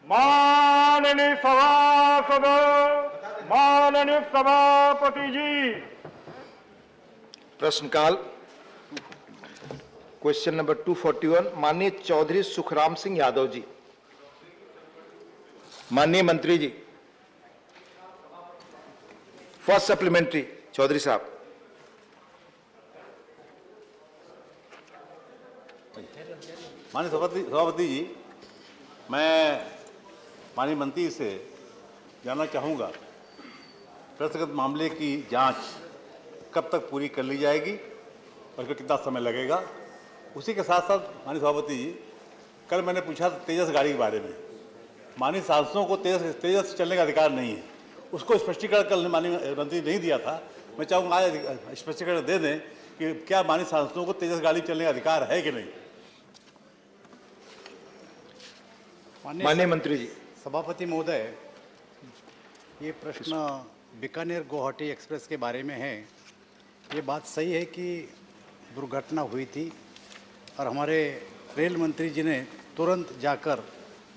माननीय सभासद, माननीय सभापति जी। प्रश्नकाल क्वेश्चन नंबर 241 माननीय चौधरी सुखराम सिंह यादव जी। माननीय मंत्री जी, फर्स्ट सप्लीमेंट्री चौधरी साहब। माननीय सभापति जी, मैं माननीय मंत्री से जानना चाहूँगा प्रस्तुत मामले की जांच कब तक पूरी कर ली जाएगी और इसमें कितना समय लगेगा। उसी के साथ साथ माननीय सभापति जी, कल मैंने पूछा था तेजस गाड़ी के बारे में। माननीय सांसदों को तेजस से चलने का अधिकार नहीं है, उसको स्पष्टीकरण कल माननीय मंत्री नहीं दिया था। मैं चाहूँगा आज स्पष्टीकरण दे दें कि क्या माननीय सांसदों को तेजस गाड़ी चलने का अधिकार है कि नहीं। माननीय मंत्री जी। सभापति महोदय, ये प्रश्न बीकानेर गुवाहाटी एक्सप्रेस के बारे में है। ये बात सही है कि दुर्घटना हुई थी और हमारे रेल मंत्री जी ने तुरंत जाकर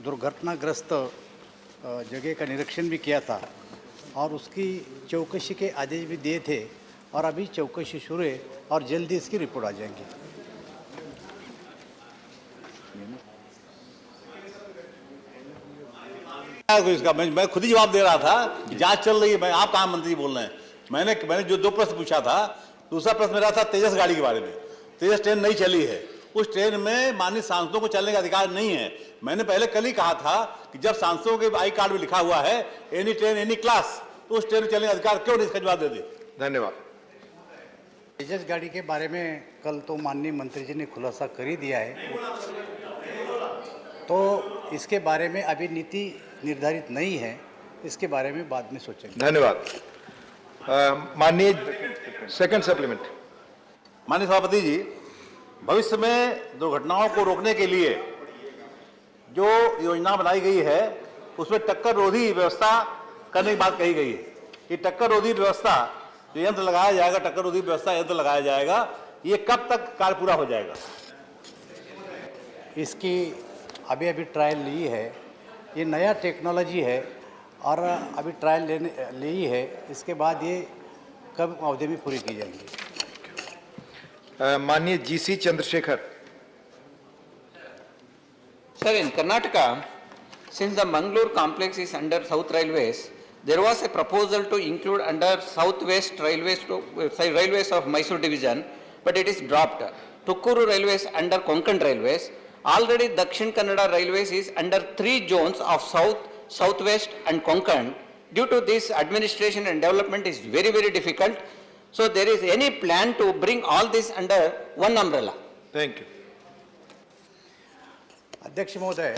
दुर्घटनाग्रस्त जगह का निरीक्षण भी किया था और उसकी चौकसी के आदेश भी दिए थे और अभी चौकसी शुरू है और जल्दी इसकी रिपोर्ट आ जाएंगी। इसका मैं खुद ही जवाब दे रहा था कि जांच चल रही है। मैं आप कहाँ मंत्री बोल रहे हैं। मैंने जो दो प्रश्न पूछा था, दूसरा प्रश्न मेरा था तेजस गाड़ी के बारे में। तेजस ट्रेन नहीं चली है, उस ट्रेन में माननीय सांसदों को चलने का अधिकार नहीं है। मैंने पहले कल ही कहा था कि जब सांसदों के आई कार्ड में लिखा हुआ है एनी ट्रेन एनी क्लास, तो उस ट्रेन में चलने का अधिकार क्यों नहीं, इसका जवाब दे दे। धन्यवाद। तेजस गाड़ी के बारे में कल तो माननीय मंत्री जी ने खुलासा कर ही दिया है, तो इसके बारे में अभी नीति निर्धारित नहीं है, इसके बारे में बाद में सोचेंगे। धन्यवाद। माननीय सेकंड सप्लीमेंट। माननीय सभापति जी, भविष्य में दुर्घटनाओं को रोकने के लिए जो योजना बनाई गई है उसमें टक्कर रोधी व्यवस्था करने की बात कही गई है। कि टक्कर रोधी व्यवस्था जो यंत्र लगाया जाएगा, टक्कर रोधी व्यवस्था यंत्र लगाया जाएगा, ये कब तक कार्य पूरा हो जाएगा। इसकी अभी ट्रायल ली है, ये नया टेक्नोलॉजी है और अभी ट्रायल ली है। इसके बाद ये कब अवधि में पूरी की जाएंगी। माननीय GC Chandrashekhar. Sir, in Karnataka, since the Mangalore complex is under South Railways, there was a proposal to include under Southwest Railways of Mysore Division, but it is dropped. Tukkuru Railways under Konkan Railways. Already Dakshin Kannada Railways is under 3 zones of South, Southwest and Konkan. Due to this, administration and development is very, very difficult. So there is any plan to bring all this under one umbrella? Thank you. अध्यक्ष महोदय,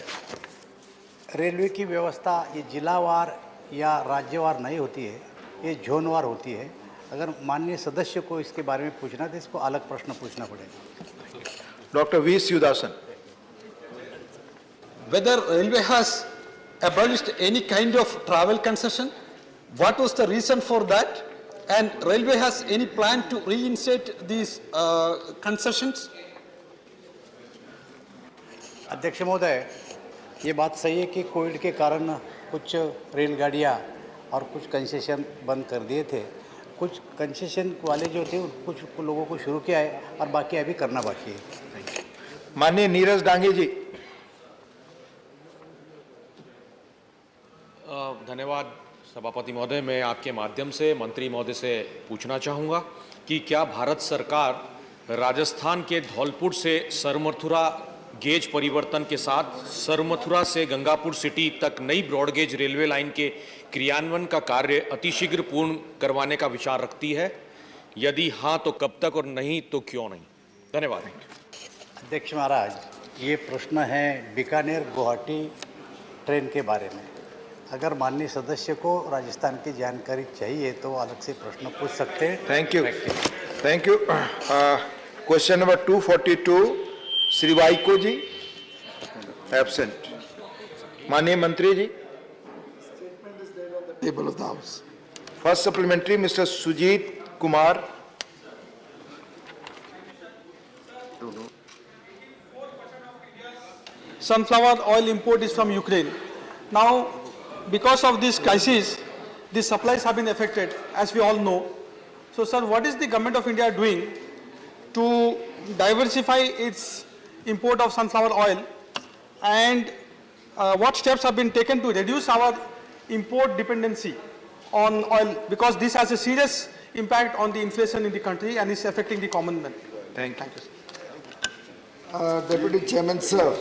railway की व्यवस्था ये जिलावार या राज्यवार नहीं होती है, ये जोनवार होती है। अगर माननीय सदस्य को इसके बारे में पूछना है तो इसको अलग प्रश्न पूछना पड़ेगा। Doctor V Sivadasan. Whether railway has abolished any kind of travel concession, what was the reason for that, and railway has any plan to reinstate these concessions? अध्यक्ष महोदय, ये बात सही है कि कोविड के कारण कुछ रेलगाड़ियाँ और कुछ कंसेशन बंद कर दिए थे। कुछ कंसेशन वाले जो थे कुछ लोगों को शुरू किया है और बाकी अभी करना बाकी है। माननीय नीरज डांगे जी। धन्यवाद सभापति महोदय। मैं आपके माध्यम से मंत्री महोदय से पूछना चाहूँगा कि क्या भारत सरकार राजस्थान के धौलपुर से सरमथुरा गेज परिवर्तन के साथ सरमथुरा से गंगापुर सिटी तक नई ब्रॉडगेज रेलवे लाइन के क्रियान्वयन का कार्य अतिशीघ्र पूर्ण करवाने का विचार रखती है? यदि हाँ तो कब तक और नहीं तो क्यों नहीं? धन्यवाद। अध्यक्ष महाराज, ये प्रश्न है बीकानेर गुवाहाटी ट्रेन के बारे में। अगर माननीय सदस्य को राजस्थान की जानकारी चाहिए तो अलग से प्रश्न पूछ सकते हैं। Thank you. Thank you. Question number 242 Shri Vaiko ji absent. माननीय मंत्री जी। Table of the House. First supplementary mister Sujeet Kumar. Sunflower oil import is from Ukraine. Now, because of this crisis, the supplies have been affected, as we all know. So, sir, what is the government of India doing to diversify its import of sunflower oil, and what steps have been taken to reduce our import dependency on oil, because this has a serious impact on the inflation in the country and is affecting the common man. Thank you. Deputy Chairman, sir,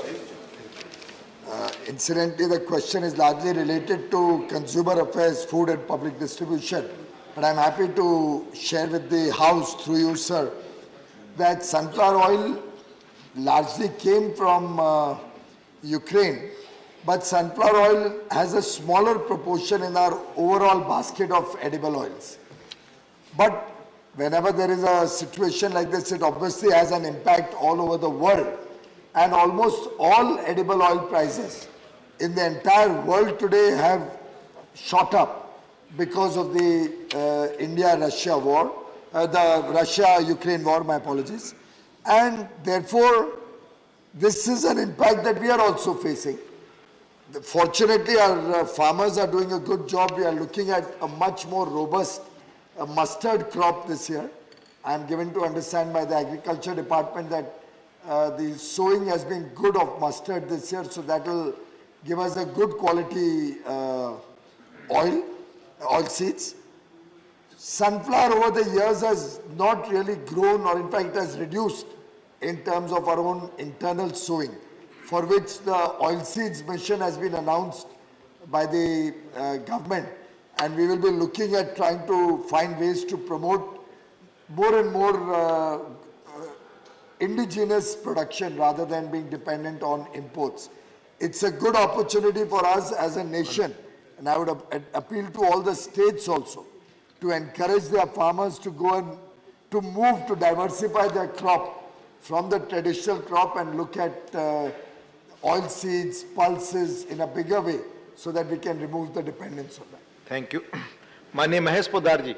incidentally, the question is largely related to consumer affairs, food and public distribution. But I'm happy to share with the House, through you, sir, that sunflower oil largely came from Ukraine, but sunflower oil has a smaller proportion in our overall basket of edible oils. But whenever there is a situation like this, it obviously has an impact all over the world. And almost all edible oil prices in the entire world today have shot up because of the India-Russia war, the Russia-Ukraine war, my apologies. And therefore, this is an impact that we are also facing. Fortunately, our farmers are doing a good job. We are looking at a much more robust mustard crop this year. I am given to understand by the Agriculture Department that the sowing has been good of mustard this year, so that will give us a good quality oil seeds. Sunflower over the years has not really grown, or in fact has reduced in terms of our own internal sowing, for which the oilseeds mission has been announced by the government, and we will be looking at trying to find ways to promote more and more indigenous production rather than being dependent on imports. It's a good opportunity for us as a nation, and I would appeal to all the states also to encourage their farmers to go and to move to diversify their crop from the traditional crop and look at oil seeds, pulses in a bigger way, so that we can remove the dependence on that. Thank you. माननीय महेश पोद्दार जी.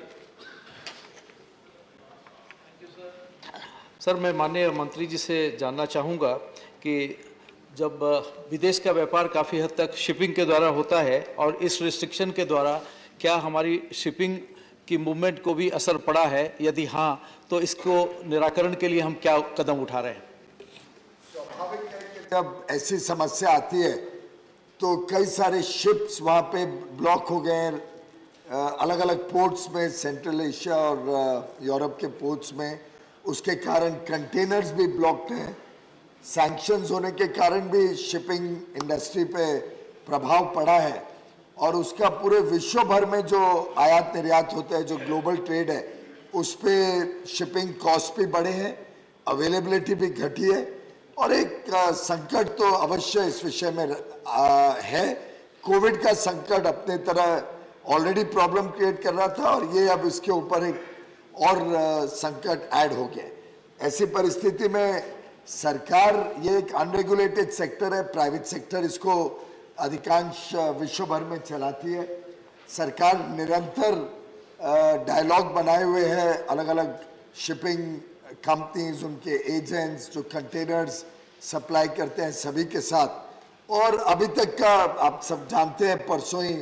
Sir, मैं माननीय मंत्री जी से जानना चाहूँगा कि जब विदेश का व्यापार काफ़ी हद तक शिपिंग के द्वारा होता है, और इस रिस्ट्रिक्शन के द्वारा क्या हमारी शिपिंग की मूवमेंट को भी असर पड़ा है? यदि हाँ, तो इसको निराकरण के लिए हम क्या कदम उठा रहे हैं? स्वाभाविक है कि जब ऐसी समस्या आती है तो कई सारे शिप्स वहाँ पे ब्लॉक हो गए, अलग अलग पोर्ट्स में, सेंट्रल एशिया और यूरोप के पोर्ट्स में. उसके कारण कंटेनर्स भी ब्लॉक्ड हैं. सैंक्शंस होने के कारण भी शिपिंग इंडस्ट्री पे प्रभाव पड़ा है, और उसका पूरे विश्व भर में जो आयात निर्यात होता है, जो ग्लोबल ट्रेड है, उस पे शिपिंग कॉस्ट भी बढ़े हैं, अवेलेबिलिटी भी घटी है, और एक संकट तो अवश्य इस विषय में है. कोविड का संकट अपने तरह ऑलरेडी प्रॉब्लम क्रिएट कर रहा था, और ये अब इसके ऊपर एक और संकट ऐड हो गया. ऐसी परिस्थिति में सरकार, ये एक अनरेगुलेटेड सेक्टर है, प्राइवेट सेक्टर इसको अधिकांश विश्व भर में चलाती है. सरकार निरंतर डायलॉग बनाए हुए है अलग अलग शिपिंग कंपनीज, उनके एजेंट्स जो कंटेनर्स सप्लाई करते हैं, सभी के साथ. और अभी तक का आप सब जानते हैं, परसों ही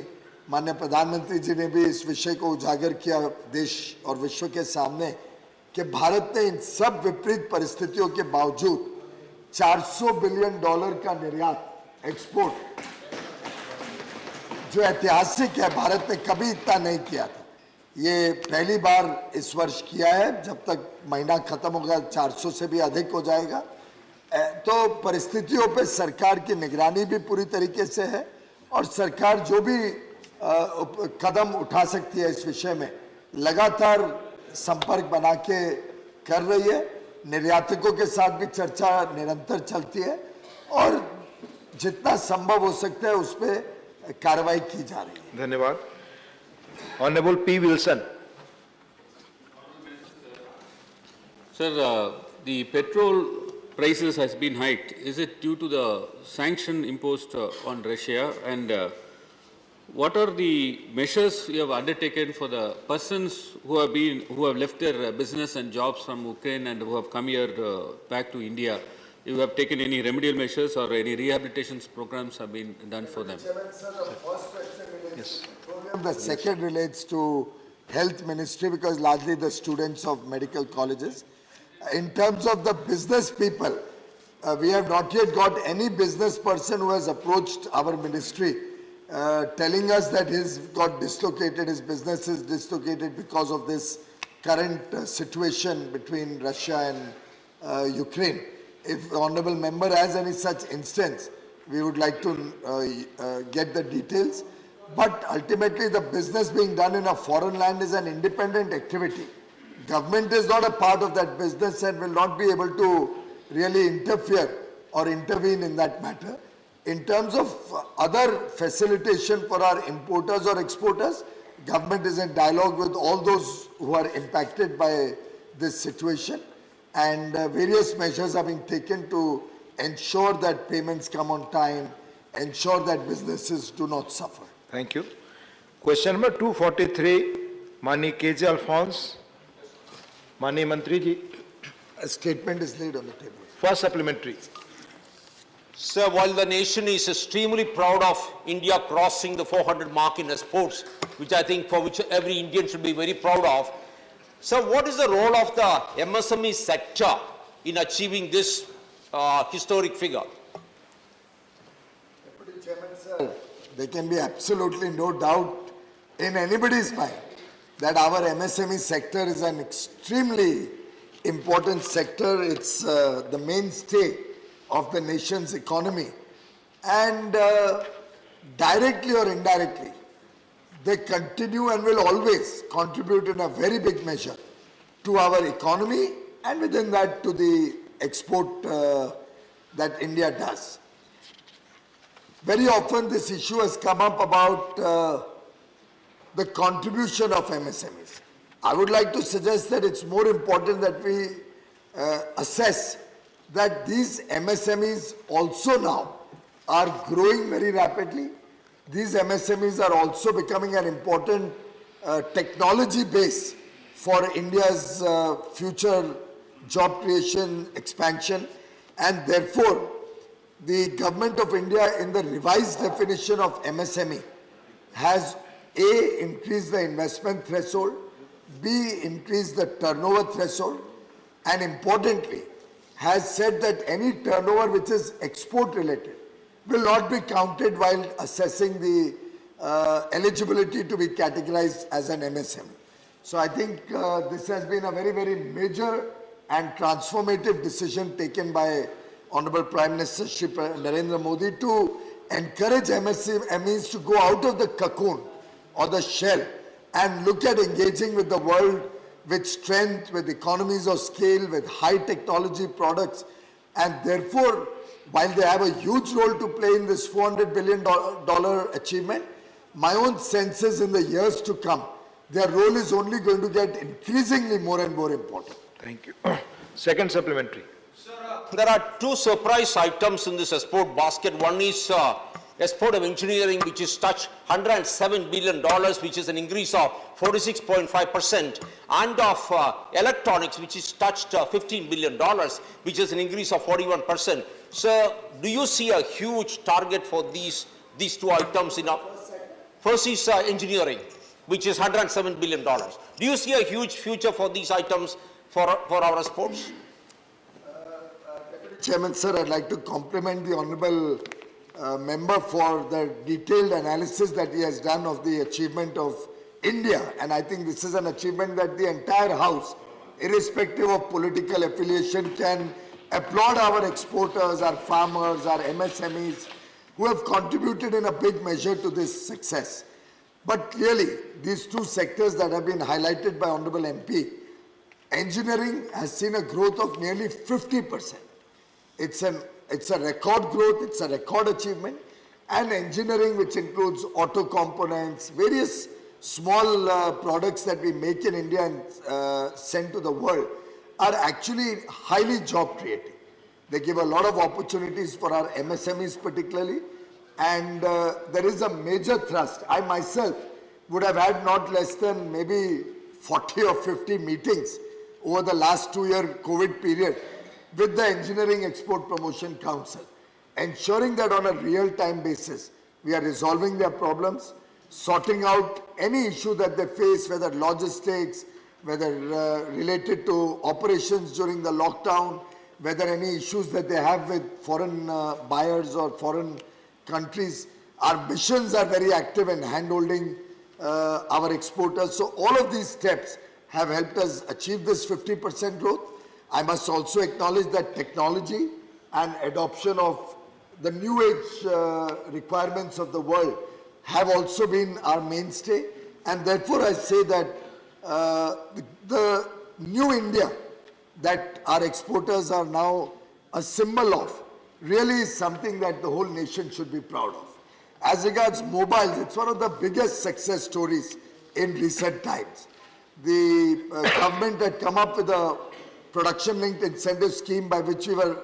माननीय प्रधानमंत्री जी ने भी इस विषय को उजागर किया देश और विश्व के सामने, कि भारत ने इन सब विपरीत परिस्थितियों के बावजूद $400 बिलियन का निर्यात, एक्सपोर्ट, जो ऐतिहासिक है, भारत ने कभी इतना नहीं किया था. ये पहली बार इस वर्ष किया है. जब तक महीना खत्म होगा 400 से भी अधिक हो जाएगा. तो परिस्थितियों पे सरकार की निगरानी भी पूरी तरीके से है, और सरकार जो भी कदम उठा सकती है इस विषय में लगातार संपर्क बना के कर रही है. निर्यातकों के साथ भी चर्चा निरंतर चलती है, और जितना संभव हो सकता है उस पर कार्रवाई की जा रही है. धन्यवाद. Honourable P Wilson. Sir, the petrol prices has been hiked. Is it due to the sanction imposed on Russia? And what are the measures you have undertaken for the persons who have left their business and jobs from Ukraine and who have come here back to India? you have taken any remedial measures or any rehabilitation programs have been done for them? The second relates to health ministry because largely the students of medical colleges. In terms of the business people, we have not yet got any business person who has approached our ministry telling us that his business is dislocated because of this current situation between Russia and Ukraine. If the honorable member has any such instance, we would like to get the details. But ultimately, the business being done in a foreign land is an independent activity. Government is not a part of that business and will not be able to really interfere or intervene in that matter. In terms of other facilitation for our importers or exporters, government is in dialogue with all those who are impacted by this situation, and various measures are being taken to ensure that payments come on time, ensure that businesses do not suffer. Thank you. Question number 243, Mani KJ Alphonse. Mani Mantri ji, A statement is laid on the table. first supplementary. Sir, while the nation is extremely proud of India crossing the 400 mark in exports, which I think for which every Indian should be very proud of, sir, what is the role of the MSME sector in achieving this historic figure? Deputy Chairman, sir, there can be absolutely no doubt in anybody's mind that our MSME sector is an extremely important sector. It's the mainstay of the nation's economy, and directly or indirectly, they continue and will always contribute in a very big measure to our economy, and within that to the export that India does. Very often this issue has come up about the contribution of MSMEs. I would like to suggest that it's more important that we assess that these MSMEs also now are growing very rapidly. These MSMEs are also becoming an important technology base for India's future job creation, expansion, and therefore the government of India in the revised definition of MSME has A, increased the investment threshold, B, increased the turnover threshold, and importantly has said that any turnover which is export related will not be counted while assessing the eligibility to be categorized as an MSME. So I think this has been a very, very major and transformative decision taken by Honorable Prime Minister Shri Narendra Modi to encourage MSMEs to go out of the cocoon or the shell and look at engaging with the world with strength, with economies of scale, with high technology products, and therefore, while they have a huge role to play in this $400 billion achievement, my own sense is in the years to come, their role is only going to get increasingly more and more important. Thank you. Second supplementary. There are two surprise items in this export basket. One is export of engineering, which is touched $107 billion, which is an increase of 46.5%, and of electronics, which is touched $15 billion, which is an increase of 41%. Sir, do you see a huge target for these two items? First is engineering, which is $107 billion. Do you see a huge future for these items for our exports? Chairman, sir, I'd like to compliment the Honorable member for the detailed analysis that he has done of the achievement of India. And I think this is an achievement that the entire House, irrespective of political affiliation, can applaud our exporters, our farmers, our MSMEs, who have contributed in a big measure to this success. But clearly, these two sectors that have been highlighted by Honorable MP, engineering has seen a growth of nearly 50%. It's a record growth, it's a record achievement, and engineering, which includes auto components, various small products that we make in India and send to the world, are actually highly job creating. They give a lot of opportunities for our MSMEs particularly, and there is a major thrust. I myself would have had not less than maybe 40 or 50 meetings over the last 2-year COVID period with the Engineering Export Promotion Council, ensuring that on a real-time basis, we are resolving their problems, sorting out any issue that they face, whether logistics, whether related to operations during the lockdown, whether any issues that they have with foreign buyers or foreign countries. Our missions are very active in hand-holding our exporters. So all of these steps have helped us achieve this 50% growth. I must also acknowledge that technology and adoption of the new age requirements of the world have also been our mainstay. And therefore I say that the new India that our exporters are now a symbol of really is something that the whole nation should be proud of. As regards mobiles, it's one of the biggest success stories in recent times. The government had come up with a production-linked incentive scheme by which we were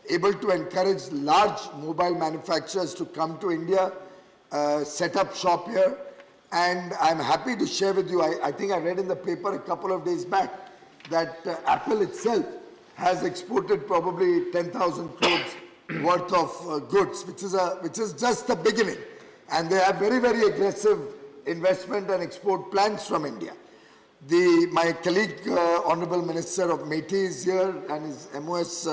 able to encourage large mobile manufacturers to come to India, set up shop here, and I'm happy to share with you, I think I read in the paper a couple of days back that Apple itself has exported probably 10,000 crores worth of goods, which is just the beginning. And they have very, very aggressive investment and export plans from India. My colleague, Honorable Minister of MeitY is here, and his MOS,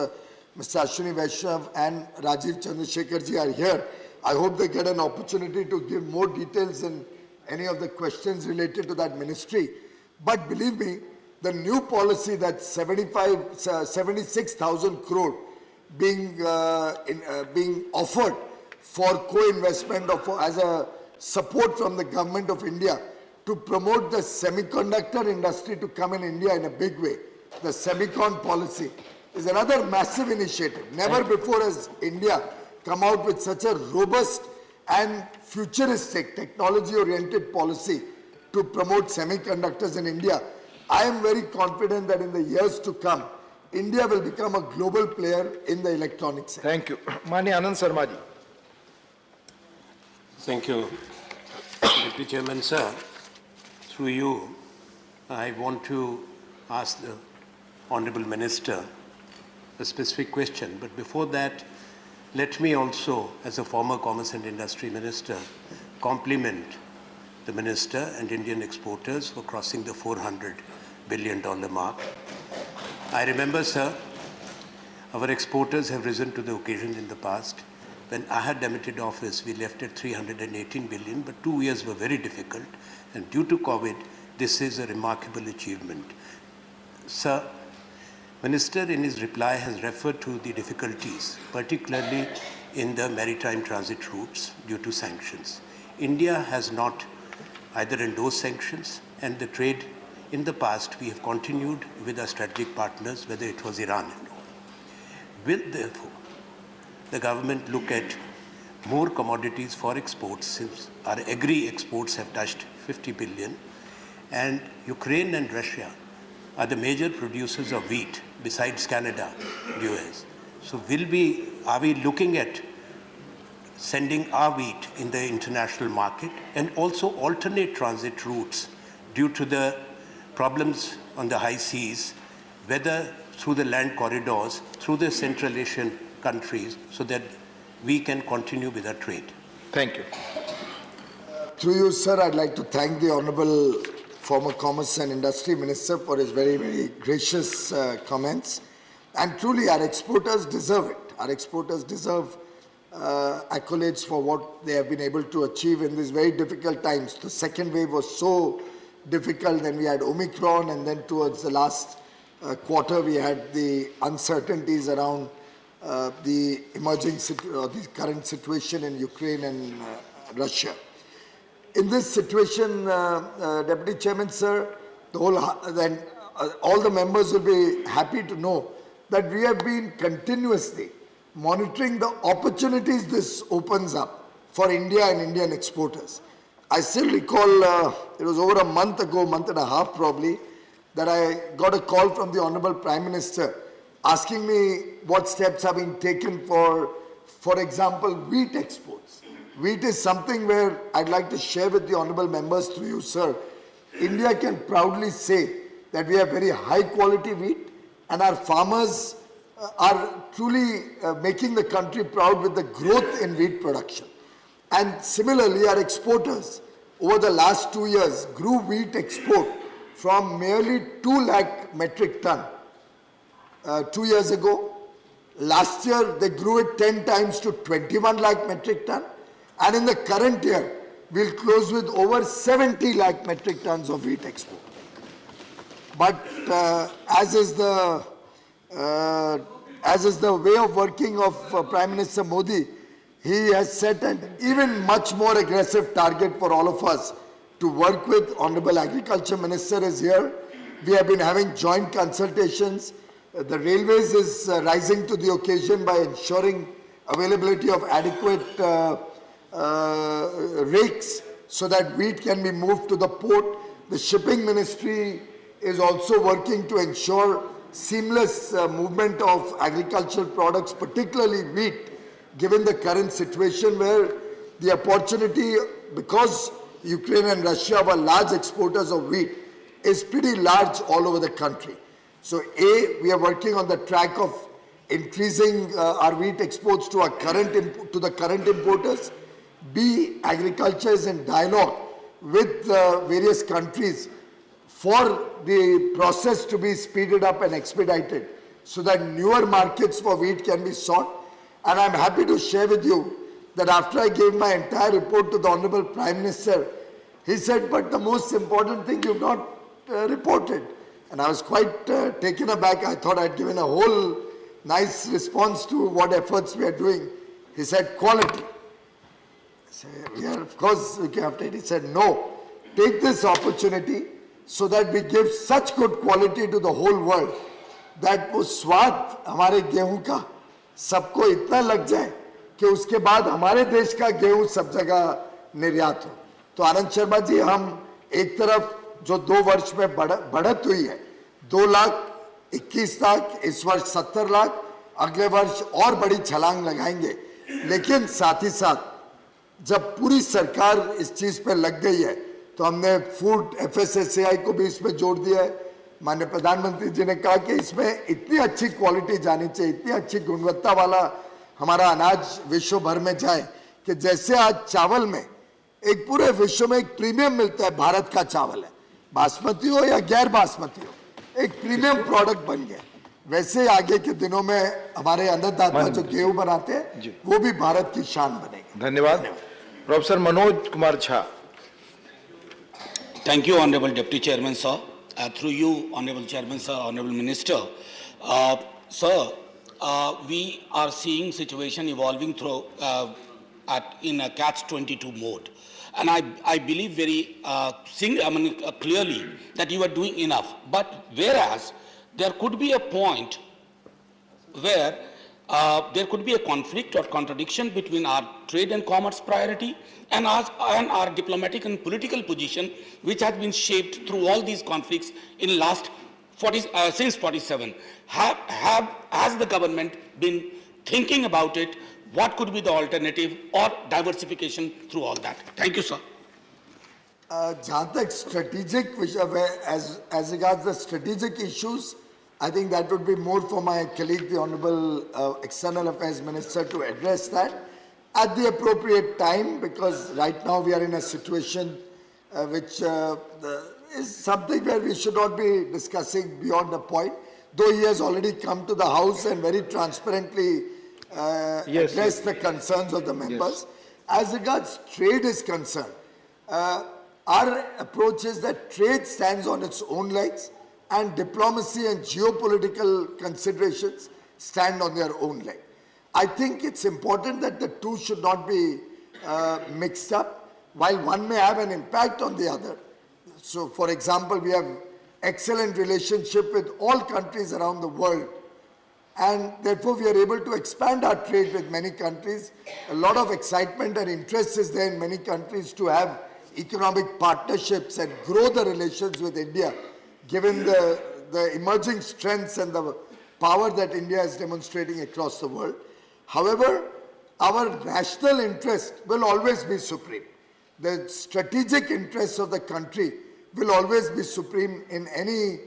Mr. Ashwini Vaishnav and Rajiv Chandrasekharji are here. I hope they get an opportunity to give more details in any of the questions related to that ministry. But believe me, the new policy that 76,000 crore being offered for co-investment or as a support from the government of India to promote the semiconductor industry to come in India in a big way. The Semicon policy is another massive initiative. Never before has India come out with such a robust and futuristic technology-oriented policy to promote semiconductors in India. I am very confident that in the years to come, India will become a global player in the electronics sector. Thank you. Mani Anand Sarmaji. Thank you, Deputy Chairman, sir. Through you, I want to ask the Honourable Minister a specific question. But before that, let me also, as a former Commerce and Industry Minister, compliment the Minister and Indian exporters for crossing the $400 billion mark. I remember, sir, our exporters have risen to the occasion in the past. When I had demitted office, we left at 318 billion, but 2 years were very difficult. And due to COVID, this is a remarkable achievement. Sir, Minister in his reply has referred to the difficulties, particularly in the maritime transit routes due to sanctions. India has not either endorsed sanctions, and the trade in the past we have continued with our strategic partners, whether it was Iran and all. Will therefore the government look at more commodities for exports, since our agri exports have touched 50 billion, and Ukraine and Russia are the major producers of wheat besides Canada, US. So are we looking at sending our wheat in the international market, and also alternate transit routes due to the problems on the high seas, whether through the land corridors, through the Central Asian countries, so that we can continue with our trade? Thank you. Through you, sir, I'd like to thank the Honourable former Commerce and Industry Minister for his very, very gracious comments. And truly, our exporters deserve it. Our exporters deserve accolades for what they have been able to achieve in these very difficult times. The second wave was so difficult, then we had Omicron, and then towards the last quarter, we had the uncertainties around the the current situation in Ukraine and Russia. In this situation, Deputy Chairman, sir, all the members will be happy to know that we have been continuously monitoring the opportunities this opens up for India and Indian exporters. I still recall, it was over a month ago, month and a half probably, that I got a call from the Honourable Prime Minister asking me what steps have been taken for example, wheat exports. Wheat is something where I'd like to share with the honourable members through you, sir. India can proudly say that we have very high quality wheat, and our farmers are truly making the country proud with the growth in wheat production. And similarly, our exporters over the last 2 years grew wheat export from merely 2 lakh metric ton 2 years ago. Last year, they grew it 10 times to 21 lakh metric ton. And in the current year, we'll close with over 70 lakh metric tons of wheat export. But as is the way of working of Prime Minister Modi, he has set an even much more aggressive target for all of us to work with. Honorable Agriculture Minister is here. We have been having joint consultations. The Railways is rising to the occasion by ensuring availability of adequate rakes so that wheat can be moved to the port. The Shipping Ministry is also working to ensure seamless movement of agricultural products, particularly wheat, given the current situation where the opportunity, because Ukraine and Russia were large exporters of wheat, is pretty large all over the country. So A, we are working on the track of increasing our wheat exports to the current importers. B, agriculture is in dialogue with various countries for the process to be speeded up and expedited so that newer markets for wheat can be sought. And I'm happy to share with you that after I gave my entire report to the Honorable Prime Minister, he said, but the most important thing you've not reported. And I was quite taken aback. I thought I'd given a whole nice response to what efforts we are doing. He said, quality. I said, yeah, of course, we have to. He said, no, take this opportunity so that we give such good quality to the whole world that वो स्वाद हमारे गेहूं का सबको इतना लग जाए कि उसके बाद हमारे देश का गेहूं सब जगह निर्यात हो. तो आनंद शर्मा जी, हम एक तरफ जो 2 वर्ष में बढ़त हुई है, 2,21,00,000, इस वर्ष 70 लाख, अगले वर्ष और बड़ी छलांग लगाएंगे. लेकिन साथ ही साथ जब पूरी सरकार इस चीज पे लग गई है तो हमने फूड FSSAI को भी इसमें जोड़ दिया है. माननीय प्रधानमंत्री जी ने कहा कि इसमें इतनी अच्छी क्वालिटी जानी चाहिए, इतनी अच्छी गुणवत्ता वाला हमारा अनाज विश्व भर में जाए कि जैसे आज चावल में एक पूरे विश्व में एक प्रीमियम मिलता है, भारत का चावल है, बासमती हो या गैर बासमती हो, एक प्रीमियम प्रोडक्ट बन गया. वैसे आगे के दिनों में हमारे अन्नदाता जो गेहूं बनाते हैं वो भी भारत की शान बनेगी. धन्यवाद. Professor Manoj Kumar Jha. Thank you, Honorable Deputy Chairman, sir. Through you, Honorable Chairman, sir, Honorable Minister. Sir, we are seeing situation evolving through in a catch-22 mode. And I believe very clearly that you are doing enough. But whereas there could be a point where there could be a conflict or contradiction between our trade and commerce priority and our diplomatic and political position, which has been shaped through all these conflicts in last since 47. Has the government been thinking about it? What could be the alternative or diversification through all that? Thank you, sir. जहाँ तक strategic as regards the strategic issues, I think that would be more for my colleague, the Honorable External Affairs Minister, to address that at the appropriate time, because right now we are in a situation which is something where we should not be discussing beyond the point, though he has already come to the House and very transparently addressed the concerns of the members. As regards trade is concerned, our approach is that trade stands on its own legs and diplomacy and geopolitical considerations stand on their own leg. I think it's important that the two should not be mixed up, while one may have an impact on the other. So, for example, we have excellent relationship with all countries around the world, and therefore we are able to expand our trade with many countries. A lot of excitement and interest is there in many countries to have economic partnerships and grow the relations with India, given the emerging strengths and the power that India is demonstrating across the world. However, our national interest will always be supreme. The strategic interests of the country will always be supreme in any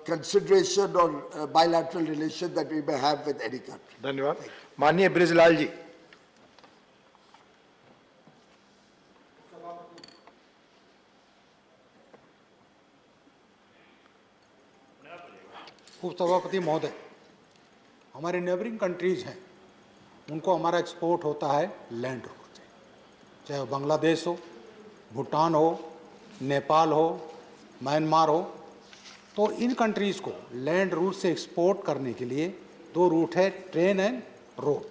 consideration or bilateral relation that we may have with any country. धन्यवाद. माननीय ब्रिजलाल जी. उपसभापति महोदय, हमारे neighbouring countries हैं, उनको हमारा export होता है लैंड रूट से, चाहे वो बांग्लादेश हो, भूटान हो, नेपाल हो, म्यांमार हो. तो इन कंट्रीज़ को लैंड रूट से एक्सपोर्ट करने के लिए दो रूट है, ट्रेन एंड रोड.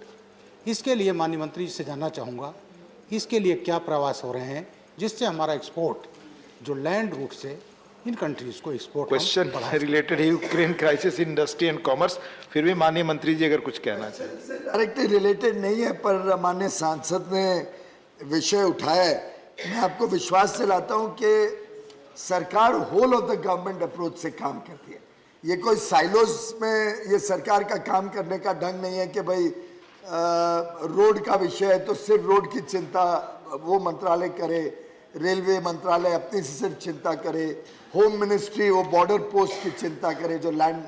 इसके लिए माननीय मंत्री जी से जानना चाहूँगा, इसके लिए क्या प्रयास हो रहे हैं जिससे हमारा एक्सपोर्ट जो लैंड रूट से इन कंट्रीज को एक्सपोर्ट. क्वेश्चन रिलेटेड है Ukraine crisis, industry and commerce. फिर भी माननीय मंत्री जी अगर कुछ कहना चाहिए. डायरेक्टली रिलेटेड नहीं है, पर माननीय सांसद ने विषय उठाया है. मैं आपको विश्वास दिलाता हूं कि सरकार whole of the government approach से काम करती है. ये कोई साइलोज में ये सरकार का काम करने का ढंग नहीं है कि भाई रोड का विषय है तो सिर्फ रोड की चिंता वो मंत्रालय करे, रेलवे मंत्रालय अपनी से सिर्फ चिंता करे, होम मिनिस्ट्री वो बॉर्डर पोस्ट की चिंता करे जो लैंड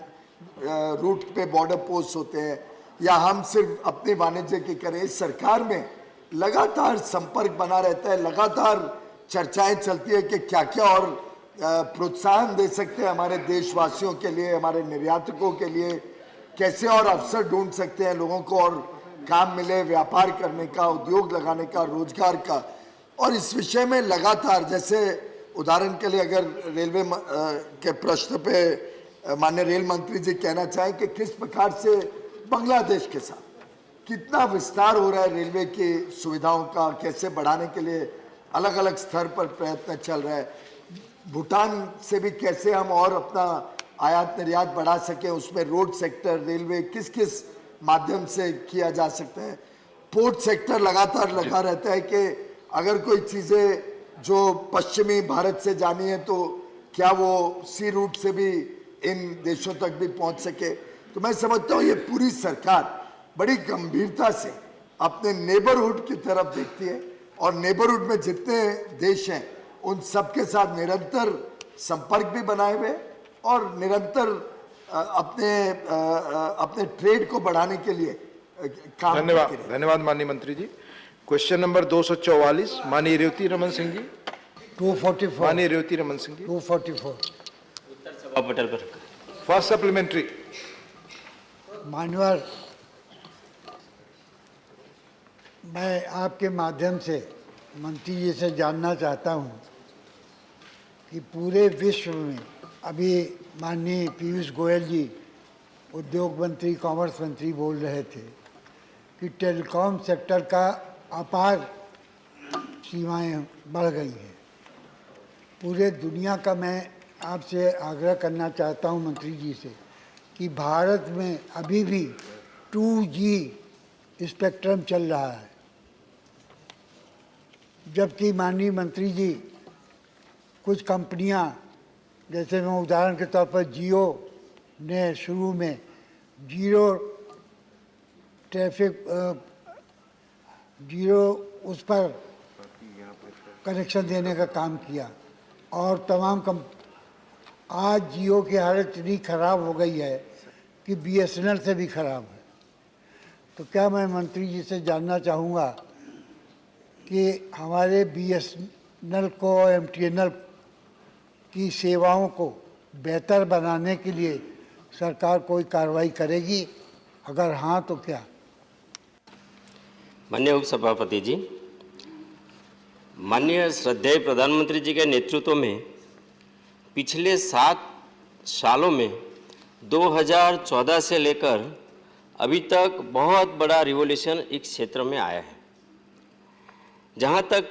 रूट पे बॉर्डर पोस्ट होते हैं, या हम सिर्फ अपने वाणिज्य की करें. इस सरकार में लगातार संपर्क बना रहता है, लगातार चर्चाएं चलती है कि क्या क्या और प्रोत्साहन दे सकते हैं हमारे देशवासियों के लिए, हमारे निर्यातकों के लिए, कैसे और अवसर ढूंढ सकते हैं लोगों को और काम मिले, व्यापार करने का, उद्योग लगाने का, रोजगार का. और इस विषय में लगातार, जैसे उदाहरण के लिए अगर रेलवे के प्रश्न पे माननीय रेल मंत्री जी कहना चाहें कि किस प्रकार से बांग्लादेश के साथ कितना विस्तार हो रहा है रेलवे की सुविधाओं का, कैसे बढ़ाने के लिए अलग अलग स्तर पर प्रयत्न चल रहा है. भूटान से भी कैसे हम और अपना आयात निर्यात बढ़ा सकें, उसमें रोड सेक्टर, रेलवे किस किस माध्यम से किया जा सकता है. पोर्ट सेक्टर लगातार लगा रहता है कि अगर कोई चीज़ें जो पश्चिमी भारत से जानी है तो क्या वो सी रूट से भी इन देशों तक भी पहुंच सके. तो मैं समझता हूँ ये पूरी सरकार बड़ी गंभीरता से अपने नेबरहुड की तरफ देखती है और नेबरहुड में जितने देश हैं उन सबके साथ निरंतर संपर्क भी बनाए हुए और निरंतर अपने ट्रेड को बढ़ाने के लिए काम. धन्यवाद. धन्यवाद माननीय मंत्री जी. क्वेश्चन नंबर 244 माननीय रेवती रमन सिंह जी. 244 माननीय रेवती रमन सिंह जी. 244 पटेल पर. First supplementary. मान्यवर, मैं आपके माध्यम से मंत्री जी से जानना चाहता हूं कि पूरे विश्व में अभी माननीय पीयूष गोयल जी उद्योग मंत्री, कॉमर्स मंत्री बोल रहे थे कि टेलीकॉम सेक्टर का अपार सीमाएं बढ़ गई हैं. पूरे दुनिया का मैं आपसे आग्रह करना चाहता हूं मंत्री जी से कि भारत में अभी भी 2G स्पेक्ट्रम चल रहा है, जबकि माननीय मंत्री जी कुछ कंपनियां, जैसे मैं उदाहरण के तौर पर जियो ने शुरू में जीरो उस पर कनेक्शन देने का काम किया और तमाम आज जियो की हालत इतनी ख़राब हो गई है कि BSNL से भी ख़राब है. तो क्या मैं मंत्री जी से जानना चाहूँगा कि हमारे BSNL को, MTNL की सेवाओं को बेहतर बनाने के लिए सरकार कोई कार्रवाई करेगी, अगर हाँ तो क्या. माननीय उपसभापति जी, माननीय श्रद्धेय प्रधानमंत्री जी के नेतृत्व में पिछले 7 सालों में 2014 से लेकर अभी तक बहुत बड़ा रिवॉल्यूशन इस क्षेत्र में आया है. जहां तक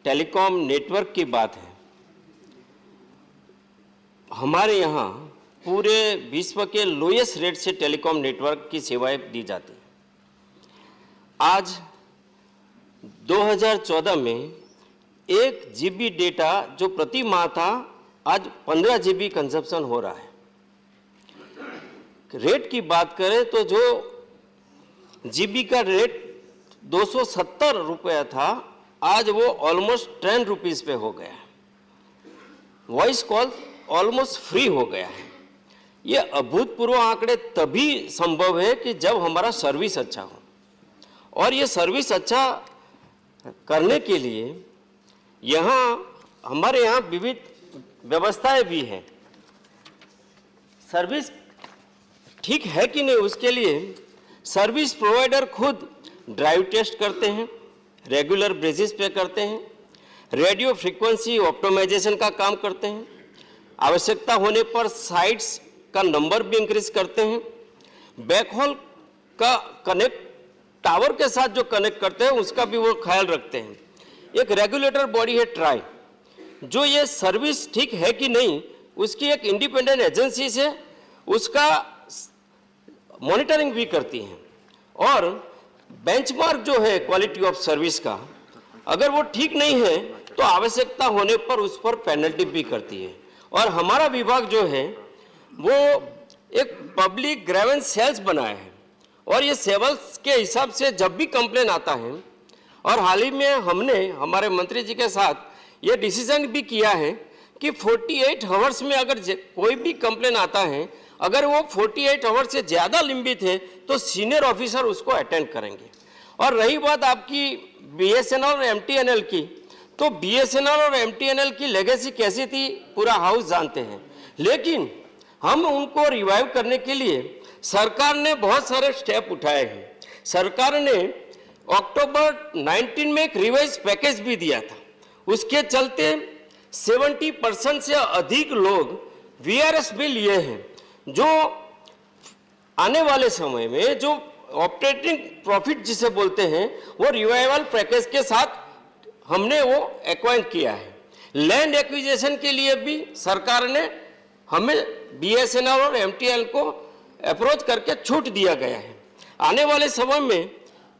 टेलीकॉम नेटवर्क की बात है, हमारे यहाँ पूरे विश्व के लोएस्ट रेट से टेलीकॉम नेटवर्क की सेवाएं दी जाती हैं. आज 2014 में 1 GB डेटा जो प्रति माह था, आज 15 GB कंजप्शन हो रहा है. रेट की बात करें तो जो GB का रेट 270 रुपया था, आज वो ऑलमोस्ट 10 रुपीज़ पे हो गया है. वॉइस कॉल ऑलमोस्ट फ्री हो गया है। ये अभूतपूर्व आंकड़े तभी संभव है कि जब हमारा सर्विस अच्छा हो, और ये सर्विस अच्छा करने के लिए हमारे यहाँ विविध व्यवस्थाएं भी हैं। सर्विस ठीक है कि नहीं, उसके लिए सर्विस प्रोवाइडर खुद ड्राइव टेस्ट करते हैं, रेगुलर बेसिस पे करते हैं, रेडियो फ्रीक्वेंसी ऑप्टिमाइजेशन का काम करते हैं, आवश्यकता होने पर साइट्स का नंबर भी इंक्रीज करते हैं, बैकहोल का कनेक्ट टावर के साथ जो कनेक्ट करते हैं उसका भी वो ख्याल रखते हैं। एक रेगुलेटर बॉडी है ट्राई, जो ये सर्विस ठीक है कि नहीं उसकी एक इंडिपेंडेंट एजेंसी से उसका मॉनिटरिंग भी करती हैं, और बेंचमार्क जो है क्वालिटी ऑफ सर्विस का, अगर वो ठीक नहीं है तो आवश्यकता होने पर उस पर पेनल्टी भी करती है। और हमारा विभाग जो है वो एक पब्लिक ग्रीवेंस सेल्स बनाया है, और ये सेल्स के हिसाब से जब भी कंप्लेन आता है, और हाल ही में हमने हमारे मंत्री जी के साथ ये डिसीजन भी किया है कि 48 आवर्स में अगर कोई भी कंप्लेन आता है, अगर वो 48 आवर्स से ज़्यादा लंबित है तो सीनियर ऑफिसर उसको अटेंड करेंगे। और रही बात आपकी BSNL और MTNL की, तो BSNL और MTNL की लेगेसी कैसी थी पूरा हाउस जानते हैं, लेकिन हम उनको रिवाइव करने के लिए सरकार ने बहुत सारे स्टेप उठाए हैं। सरकार ने अक्टूबर 19 में एक रिवाइज पैकेज भी दिया था, उसके चलते 70% से अधिक लोग VRS भी लिए हैं, जो आने वाले समय में जो ऑपरेटिंग प्रॉफिट जिसे बोलते हैं वो रिवाइवल पैकेज के साथ हमने वो एक्वायर किया है। लैंड एक्विजिशन के लिए भी सरकार ने हमें BSNL और MTNL को अप्रोच करके छूट दिया गया है। आने वाले समय में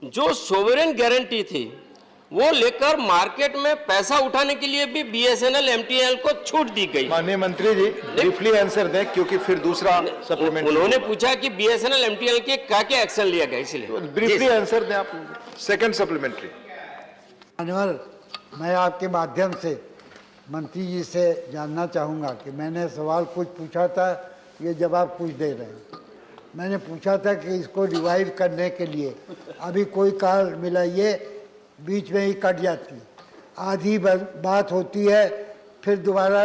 जो सोवरेन गारंटी थी वो लेकर मार्केट में पैसा उठाने के लिए भी BSNL MTNL को छूट दी गई। माननीय मंत्री जी ब्रीफली आंसर दें, क्योंकि फिर दूसरा सप्लीमेंट। उन्होंने पूछा कि BSNL MTNL के क्या एक्शन लिया गया, इसलिए ब्रीफली आंसर दें आप। Second supplementary. अनवर, मैं आपके माध्यम से मंत्री जी से जानना चाहूँगा कि मैंने सवाल कुछ पूछा था, ये जवाब कुछ दे रहे हैं। मैंने पूछा था कि इसको रिवाइव करने के लिए अभी कोई कार मिला, ये बीच में ही कट जाती है, आधी बात होती है, फिर दोबारा